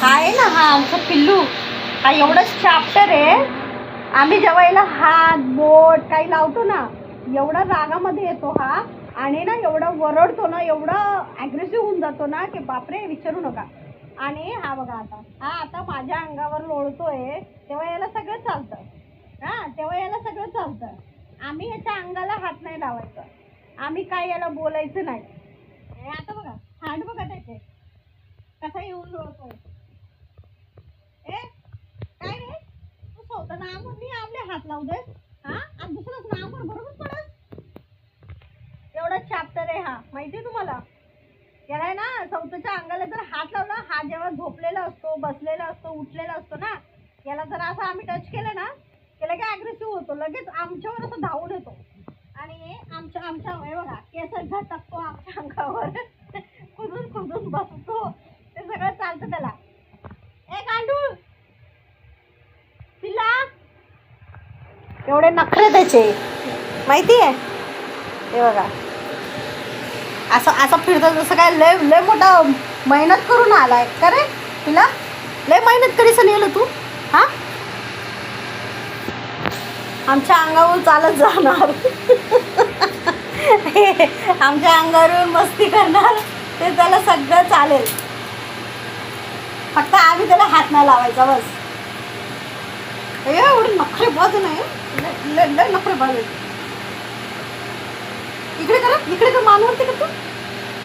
हा आहे ना, हा आमचं पिल्लू. हा एवढंच चॅप्टर आहे. आम्ही जेव्हा याला हात बोट काही लावतो ना, एवढा रागामध्ये येतो हा. आणि ना एवढं वरडतो ना, एवढं ॲग्रेसिव्ह होऊन जातो ना की बापरे, विचारू नका. आणि हा बघा, आता माझ्या अंगावर लोळतोय, तेव्हा याला सगळं चालतं. तेव्हा याला सगळं चालतं. आम्ही याच्या अंगाला हात नाही लावायचा, आम्ही काय याला बोलायचं नाही. आता बघा, हात बघा त्याचे कसा येऊन लोळतोय. काय रे, तू स्वतः नामवर नाही आपले हात लावू दे. आणि दुसरंच नामवर बरोबर पडत. एवढा चॅप्टर आहे हा, माहितीये तुम्हाला. याला ना स्वतःच्या अंगाला जर हात लावला, हा जेव्हा झोपलेला असतो, बसलेला असतो, उठलेला असतो ना, याला जर असं आम्ही टच केलं ना, त्याला काय ॲग्रेसिव्ह होतो, लगेच आमच्यावर असं धावून येतो. आणि आमच्या हे बघा, केस झटकतो आमच्या अंगावर, खुदून बसतो. ते सगळं चालतं त्याला. गांडूळ पिल्ला, एवढे नखरे त्याचे, माहिती आहे. हे बघा, असं फिरतो जसं काय लय मोठा मेहनत करून आलाय का रे. पिल्ला, लय मेहनत करीस नेलं तू. आमच्या अंगावर चालत जाणार, आमच्या अंगावरून मस्ती करणार, ते त्याला सगळं चालेल. फक्त आम्ही त्याला हात नाही लावायचा बस. एवढी नखरे बाजू नाही, लय नखरे बाजू. इकडे कर मानवरती कर तू.